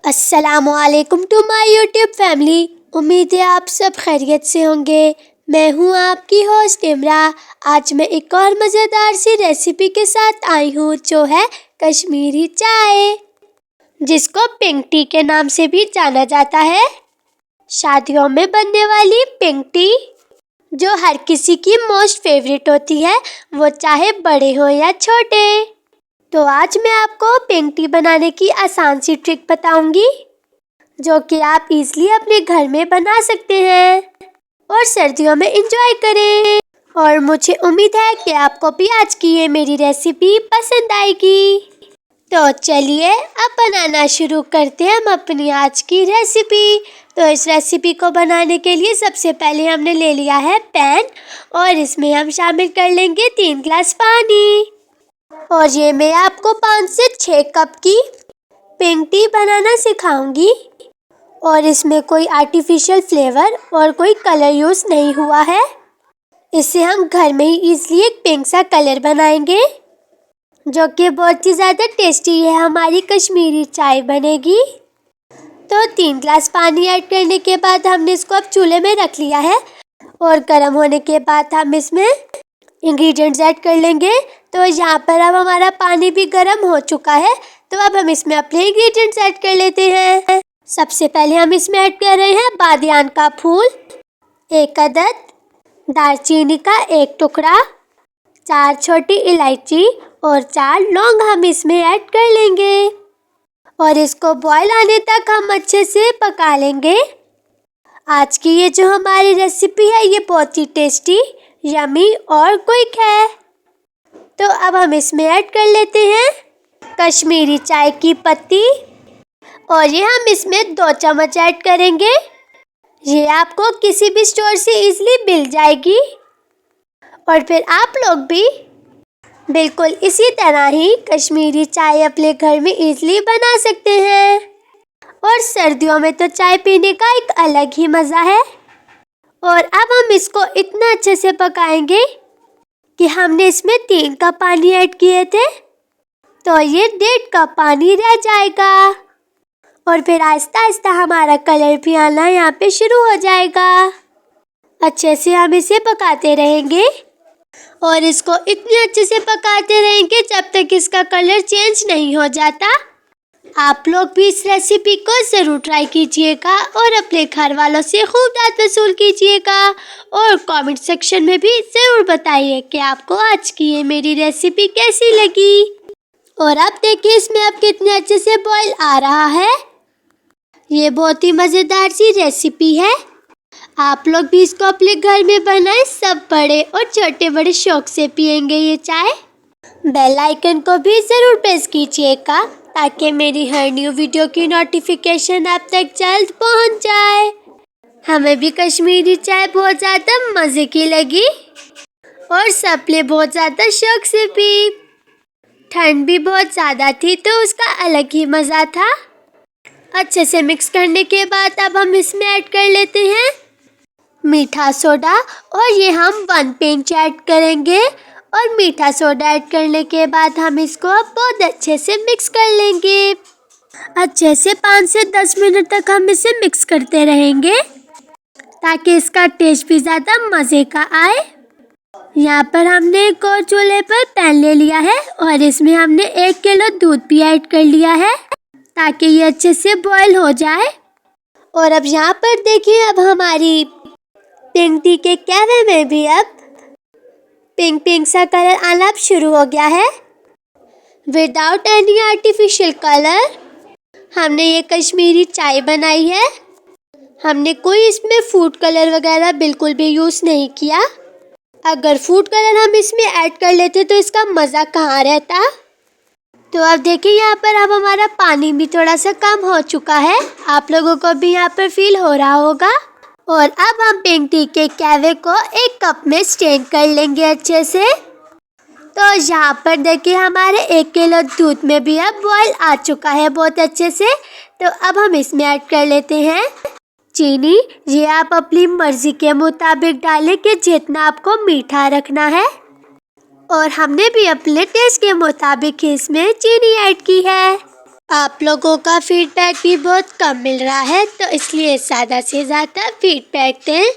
अस्सलामुअलैकुम to my YouTube family. उम्मीद है आप सब खैरियत से होंगे। मैं हूं आपकी होस्ट इमरा। आज मैं एक और मज़ेदार सी रेसिपी के साथ आई हूं जो है कश्मीरी चाय, जिसको पिंक टी के नाम से भी जाना जाता है। शादियों में बनने वाली पिंक टी जो हर किसी की मोस्ट फेवरेट होती है, वो चाहे बड़े हो या छोटे। तो आज मैं आपको पिंक टी बनाने की आसान सी ट्रिक बताऊंगी जो कि आप इजीली अपने घर में बना सकते हैं और सर्दियों में एंजॉय करें। और मुझे उम्मीद है कि आपको भी आज की ये मेरी रेसिपी पसंद आएगी। तो चलिए अब बनाना शुरू करते हैं हम अपनी आज की रेसिपी। तो इस रेसिपी को बनाने के लिए सबसे पहले हमने ले लिया है पैन और इसमें हम शामिल कर लेंगे 3 गिलास पानी। और ये मैं आपको 5 से 6 कप की पिंक टी बनाना सिखाऊंगी और इसमें कोई आर्टिफिशियल फ्लेवर और कोई कलर यूज़ नहीं हुआ है। इससे हम घर में ही इजीली एक पिंक सा कलर बनाएंगे जो कि बहुत ही ज़्यादा टेस्टी है हमारी कश्मीरी चाय बनेगी। तो 3 गिलास पानी ऐड करने के बाद हमने इसको अब चूल्हे में रख लिया है और गर्म होने के बाद हम इसमें इंग्रेडिएंट्स ऐड कर लेंगे। तो यहाँ पर अब हमारा पानी भी गर्म हो चुका है। तो अब हम इसमें अपने इंग्रेडिएंट्स ऐड कर लेते हैं। सबसे पहले हम इसमें ऐड कर रहे हैं बादियान का फूल 1 अदद, दालचीनी का 1 टुकड़ा, 4 छोटी इलायची और 4 लौंग हम इसमें ऐड कर लेंगे और इसको बॉयल आने तक हम अच्छे से पका लेंगे। आज की ये जो हमारी रेसिपी है ये बहुत ही टेस्टी, यमी और क्विक है। तो अब हम इसमें ऐड कर लेते हैं कश्मीरी चाय की पत्ती और ये हम इसमें 2 चम्मच ऐड करेंगे। ये आपको किसी भी स्टोर से इजीली मिल जाएगी और फिर आप लोग भी बिल्कुल इसी तरह ही कश्मीरी चाय अपने घर में इजीली बना सकते हैं। और सर्दियों में तो चाय पीने का एक अलग ही मज़ा है। और अब हम इसको इतना अच्छे से पकाएंगे कि हमने इसमें 3 कप पानी ऐड किए थे तो ये 1.5 कप पानी रह जाएगा और फिर आहिस्ता आहिस्ता हमारा कलर भी आना यहाँ पे शुरू हो जाएगा। अच्छे से हम इसे पकाते रहेंगे और इसको इतने अच्छे से पकाते रहेंगे जब तक इसका कलर चेंज नहीं हो जाता। आप लोग भी इस रेसिपी को ज़रूर ट्राई कीजिएगा और अपने घर वालों से खूब दाद वसूल कीजिएगा और कमेंट सेक्शन में भी ज़रूर बताइए कि आपको आज की ये मेरी रेसिपी कैसी लगी। और आप देखिए इसमें अब कितने अच्छे से बॉईल आ रहा है। ये बहुत ही मज़ेदार सी रेसिपी है। आप लोग भी इसको अपने घर में बनाएं, सब बड़े और छोटे बड़े शौक से पियेंगे ये चाय। बेल आइकन को भी ज़रूर प्रेस कीजिएगा ताकि मेरी हर न्यू वीडियो की नोटिफिकेशन आप तक जल्द पहुंच जाए। हमें भी कश्मीरी चाय बहुत ज़्यादा मज़े की लगी और सबने बहुत ज़्यादा शौक से पी। ठंड भी बहुत ज़्यादा थी तो उसका अलग ही मज़ा था। अच्छे से मिक्स करने के बाद अब हम इसमें ऐड कर लेते हैं मीठा सोडा और ये हम 1 पिंच ऐड करेंगे। और मीठा सोडा ऐड करने के बाद हम इसको अब बहुत अच्छे से मिक्स कर लेंगे। अच्छे से 5 से 10 मिनट तक हम इसे मिक्स करते रहेंगे ताकि इसका टेस्ट भी ज़्यादा मज़े का आए। यहाँ पर हमने एक और चूल्हे पर पैन ले लिया है और इसमें हमने 1 किलो दूध भी ऐड कर लिया है ताकि ये अच्छे से बॉयल हो जाए। और अब यहाँ पर देखिए अब हमारी पिंक टी के कैवे में भी अब पिंक पिंक सा कलर आना अब शुरू हो गया है। विदाउट एनी आर्टिफिशियल कलर हमने ये कश्मीरी चाय बनाई है। हमने कोई इसमें फूड कलर वगैरह बिल्कुल भी यूज़ नहीं किया। अगर फूड कलर हम इसमें ऐड कर लेते तो इसका मज़ा कहाँ रहता। तो अब देखिए यहाँ पर अब हमारा पानी भी थोड़ा सा कम हो चुका है। आप लोगों को भी यहाँ पर फील हो रहा होगा। और अब हम पिंक टी के कैवे को 1 कप में स्ट्रेन कर लेंगे अच्छे से। तो यहाँ पर देखिए हमारे 1 किलो दूध में भी अब बॉयल आ चुका है बहुत अच्छे से। तो अब हम इसमें ऐड कर लेते हैं चीनी। ये आप अपनी मर्ज़ी के मुताबिक डालें कि जितना आपको मीठा रखना है। और हमने भी अपने टेस्ट के मुताबिक इसमें चीनी ऐड की है। आप लोगों का फीडबैक भी बहुत कम मिल रहा है, तो इसलिए ज़्यादा से ज़्यादा फीडबैक दें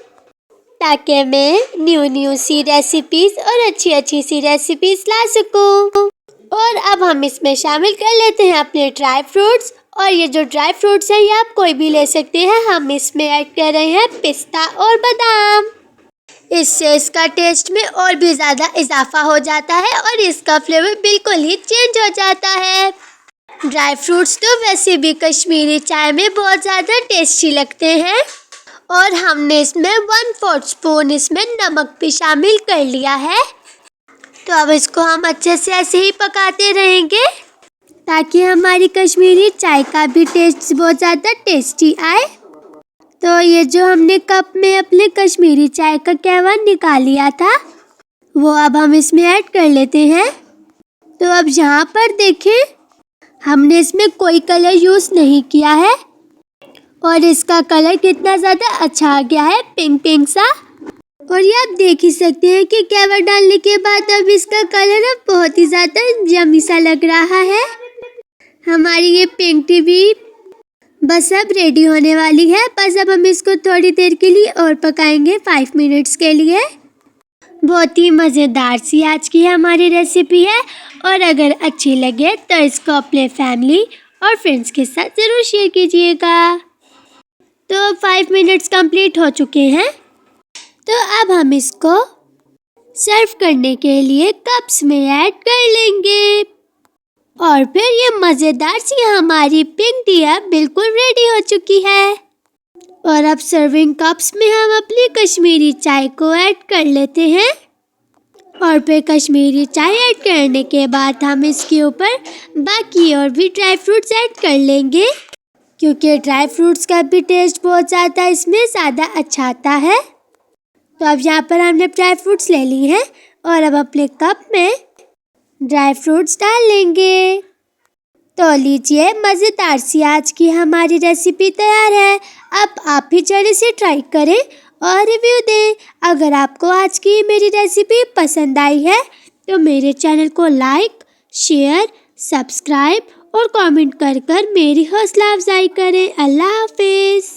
ताकि मैं न्यू सी रेसिपीज़ और अच्छी सी रेसिपीज़ ला सकूं। और अब हम इसमें शामिल कर लेते हैं अपने ड्राई फ्रूट्स। और ये जो ड्राई फ्रूट्स हैं ये आप कोई भी ले सकते हैं। हम इसमें ऐड कर रहे हैं पिस्ता और बादाम। इससे इसका टेस्ट में और भी ज़्यादा इजाफा हो जाता है और इसका फ्लेवर बिल्कुल ही चेंज हो जाता है। ड्राई फ्रूट्स तो वैसे भी कश्मीरी चाय में बहुत ज़्यादा टेस्टी लगते हैं। और हमने इसमें 1/4 स्पून इसमें नमक भी शामिल कर लिया है। तो अब इसको हम अच्छे से ऐसे ही पकाते रहेंगे ताकि हमारी कश्मीरी चाय का भी टेस्ट बहुत ज़्यादा टेस्टी आए। तो ये जो हमने कप में अपने कश्मीरी चाय का कहवा निकाल लिया था वो अब हम इसमें ऐड कर लेते हैं। तो अब यहाँ पर देखें, हमने इसमें कोई कलर यूज़ नहीं किया है और इसका कलर कितना ज़्यादा अच्छा आ गया है, पिंक पिंक सा। और ये आप देख ही सकते हैं कि कहवा डालने के बाद अब इसका कलर अब बहुत ही ज़्यादा यम्मी सा लग रहा है। हमारी ये पिंक टी भी बस अब रेडी होने वाली है। बस अब हम इसको थोड़ी देर के लिए और पकाएंगे, 5 मिनट्स के लिए। बहुत ही मज़ेदार सी आज की हमारी रेसिपी है और अगर अच्छी लगे तो इसको अपने फैमिली और फ्रेंड्स के साथ ज़रूर शेयर कीजिएगा। तो 5 मिनट्स कंप्लीट हो चुके हैं। तो अब हम इसको सर्व करने के लिए कप्स में ऐड कर लेंगे और फिर ये मज़ेदार सी हमारी पिंक टी अब बिल्कुल रेडी हो चुकी है। और अब सर्विंग कप्स में हम अपनी कश्मीरी चाय को ऐड कर लेते हैं और फिर कश्मीरी चाय ऐड करने के बाद हम इसके ऊपर बाकी और भी ड्राई फ्रूट्स ऐड कर लेंगे क्योंकि ड्राई फ्रूट्स का भी टेस्ट बहुत ज़्यादा इसमें ज़्यादा अच्छा आता है। तो अब यहाँ पर हमने ड्राई फ्रूट्स ले ली हैं और अब अपने कप में ड्राई फ्रूट्स डाल लेंगे। तो लीजिए, मज़ेदार सी आज की हमारी रेसिपी तैयार है। अब आप भी जल्दी से ट्राई करें और रिव्यू दें। अगर आपको आज की मेरी रेसिपी पसंद आई है तो मेरे चैनल को लाइक, शेयर, सब्सक्राइब और कमेंट कर मेरी हौसला अफजाई करें। अल्लाह हाफिज़।